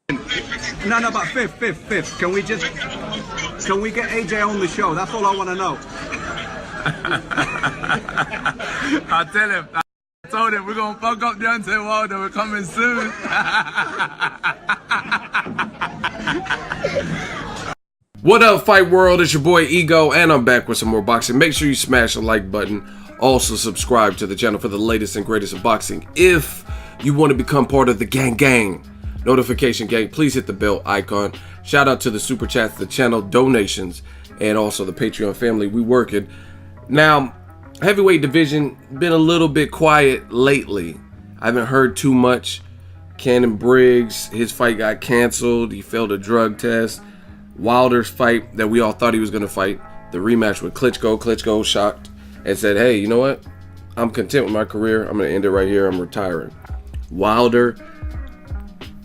No, but fifth. Can we get AJ on the show? That's all I want to know. I told him we're gonna fuck up Deontay Wilder. We're coming soon. What up, Fight World? It's your boy Ego, and I'm back with some more boxing. Make sure you smash the like button. Also subscribe to the channel for the latest and greatest of boxing. If you want to become part of the gang notification gang, please hit the bell icon. Shout out to the super chats, the channel donations, and also the Patreon family. We working. Now, heavyweight division been a little bit quiet lately. I haven't heard too much. Cannon Briggs, his fight got canceled. He failed a drug test. Wilder's fight that we all thought he was going to fight, the rematch with Klitschko. Klitschko shocked and said, hey, you know what? I'm content with my career. I'm going to end it right here. I'm retiring. Wilder,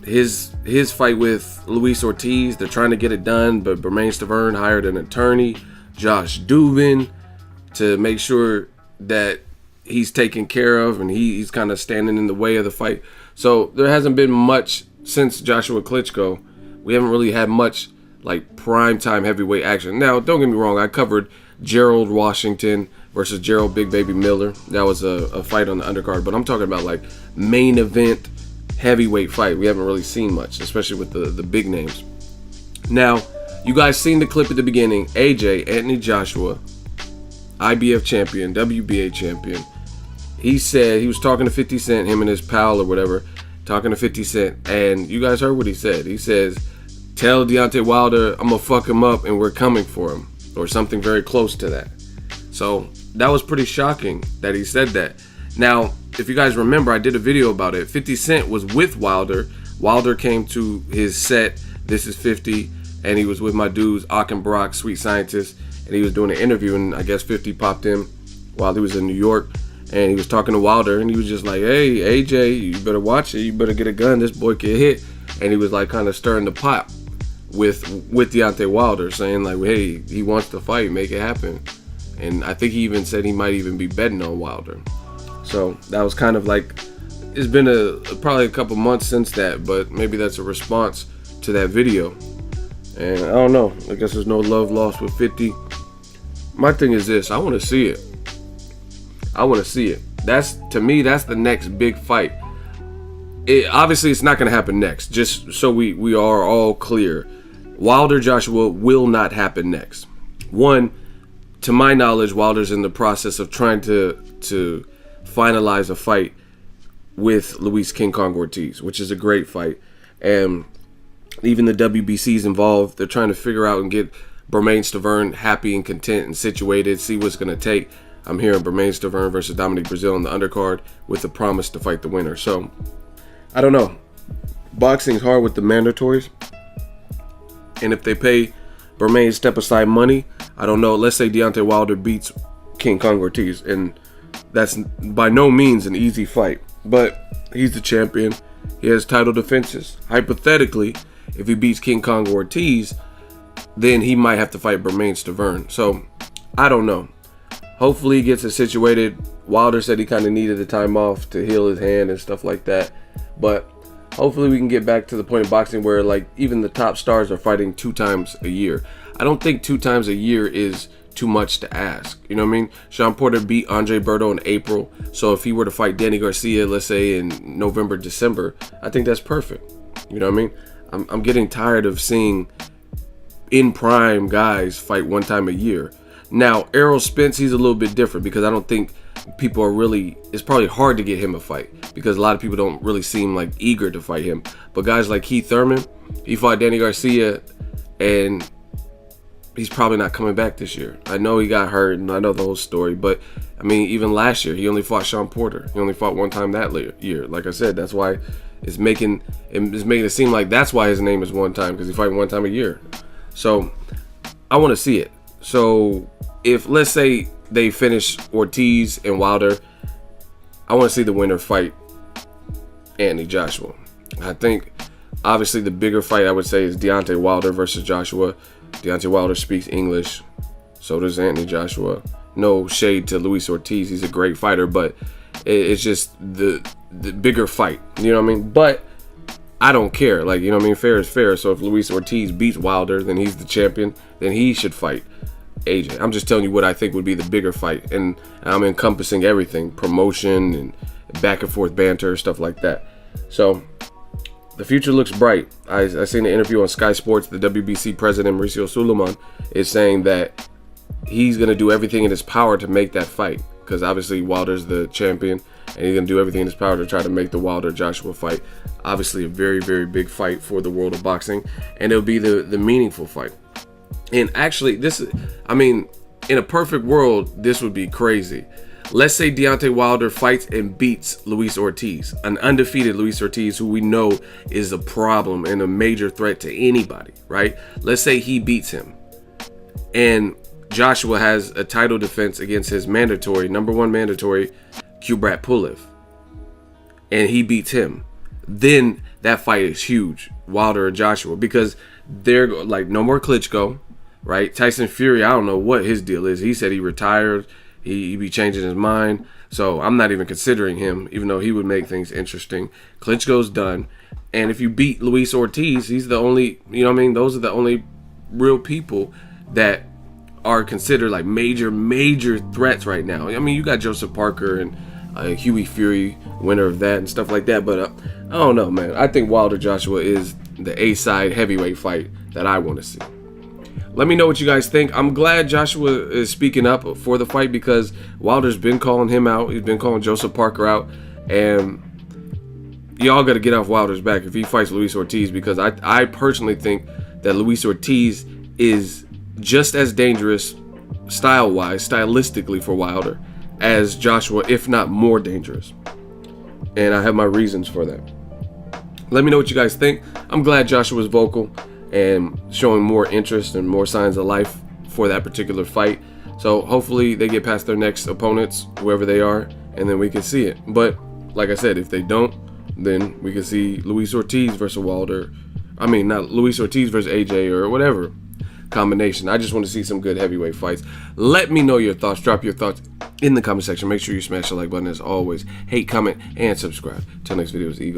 his fight with Luis Ortiz, they're trying to get it done, but Bermane Stiverne hired an attorney, Josh Dubin, to make sure that he's taken care of, and he's kind of standing in the way of the fight. So there hasn't been much since Joshua Klitschko. We haven't really had much like primetime heavyweight action. Now, don't get me wrong, I covered Gerald Washington versus Gerald Big Baby Miller. That was a fight on the undercard, but I'm talking about like main event heavyweight fight. We haven't really seen much, especially with the big names. Now, you guys seen the clip at the beginning. AJ, Anthony Joshua, IBF champion, WBA champion. He said, he was talking to 50 Cent, him and his pal or whatever, talking to 50 Cent, and you guys heard what he said. He says, tell Deontay Wilder I'm gonna fuck him up and we're coming for him, or something very close to that. So that was pretty shocking that he said that. Now, if you guys remember, I did a video about it. 50 Cent was with Wilder. Wilder came to his set, This Is 50, and he was with my dudes, Ak and Brock, Sweet Scientist, and he was doing an interview, and I guess 50 popped in while he was in New York, and he was talking to Wilder, and he was just like, hey, AJ, you better watch it. You better get a gun. This boy can hit. And he was like kind of stirring the pot with Deontay Wilder, saying like, hey, he wants to fight, make it happen. And I think he even said he might even be betting on Wilder. So that was kind of like, it's been probably a couple months since that, but maybe that's a response to that video. And I don't know, I guess there's no love lost with 50. My thing is this, I want to see it. I want to see it. To me, that's the next big fight. Obviously, it's not going to happen next, just so we are all clear. Wilder Joshua will not happen next. One, to my knowledge, Wilder's in the process of trying to finalize a fight with Luis King Kong Ortiz, which is a great fight. And even the WBC's involved. They're trying to figure out and get Bermane Stiverne happy and content and situated, see what's going to take. I'm hearing Bermane Stiverne versus Dominic Breazeale on the undercard with the promise to fight the winner. So, I don't know. Boxing's hard with the mandatories. And if they pay Bermane step-aside money, I don't know. Let's say Deontay Wilder beats King Kong Ortiz, and that's by no means an easy fight. But he's the champion. He has title defenses. Hypothetically, if he beats King Kong Ortiz, then he might have to fight Bermane Stiverne. So, I don't know. Hopefully he gets it situated. Wilder said he kind of needed the time off to heal his hand and stuff like that. But hopefully we can get back to the point in boxing where like even the top stars are fighting 2 times a year. I don't think 2 times a year is too much to ask. You know what I mean? Sean Porter beat Andre Berto in April. So if he were to fight Danny Garcia, let's say in November, December, I think that's perfect. You know what I mean? I'm getting tired of seeing in prime guys fight 1 time a year. Now, Errol Spence, he's a little bit different because I don't think people are really, it's probably hard to get him a fight because a lot of people don't really seem like eager to fight him. But guys like Keith Thurman, he fought Danny Garcia and he's probably not coming back this year. I know he got hurt and I know the whole story, but I mean, even last year, he only fought Sean Porter. He only fought 1 time that year. Like I said, that's why it's making it seem like that's why his name is 1 time, because he fight 1 time a year. So I want to see it. So if, let's say, they finish Ortiz and Wilder, I want to see the winner fight Anthony Joshua. I think, obviously, the bigger fight, I would say, is Deontay Wilder versus Joshua. Deontay Wilder speaks English. So does Anthony Joshua. No shade to Luis Ortiz. He's a great fighter, but it's just the bigger fight. You know what I mean? But I don't care. Like, you know what I mean? Fair is fair. So if Luis Ortiz beats Wilder, then he's the champion. Then he should fight AJ. I'm just telling you what I think would be the bigger fight. And I'm encompassing everything. Promotion and back and forth banter, stuff like that. So the future looks bright. I seen an interview on Sky Sports. The WBC president, Mauricio Suleiman, is saying that he's going to do everything in his power to make that fight. Because obviously Wilder's the champion. And he's going to do everything in his power to try to make the Wilder-Joshua fight. Obviously a very, very big fight for the world of boxing. And it'll be the meaningful fight. And actually, I mean, in a perfect world, this would be crazy. Let's say Deontay Wilder fights and beats Luis Ortiz, an undefeated Luis Ortiz who we know is a problem and a major threat to anybody, right? Let's say he beats him. And Joshua has a title defense against his mandatory, #1 mandatory, Kubrat Pulev. And he beats him. Then that fight is huge, Wilder and Joshua, because they're like, no more Klitschko, right? Tyson Fury, I don't know what his deal is. He said he retired. He be changing his mind. So I'm not even considering him, even though he would make things interesting. Klitschko's done. And if you beat Luis Ortiz, he's the only, you know what I mean? Those are the only real people that are considered like major threats right now. I mean, you got Joseph Parker and Huey Fury, winner of that and stuff like that. But I don't know, man. I think Wilder Joshua is the A-side heavyweight fight that I want to see. Let me know what you guys think. I'm glad Joshua is speaking up for the fight because Wilder's been calling him out. He's been calling Joseph Parker out. And y'all got to get off Wilder's back if he fights Luis Ortiz, because I personally think that Luis Ortiz is just as dangerous style-wise, stylistically for Wilder, as Joshua, if not more dangerous. And I have my reasons for that. Let me know what you guys think. I'm glad Joshua's vocal and showing more interest and more signs of life for that particular fight. So hopefully they get past their next opponents, whoever they are, and then we can see it. But like I said, if they don't, then we can see Luis Ortiz versus Wilder. I mean, not Luis Ortiz versus AJ or whatever combination. I just want to see some good heavyweight fights. Let me know your thoughts. Drop your thoughts in the comment section. Make sure you smash the like button as always. Hate, comment, and subscribe. Till next video is Ego.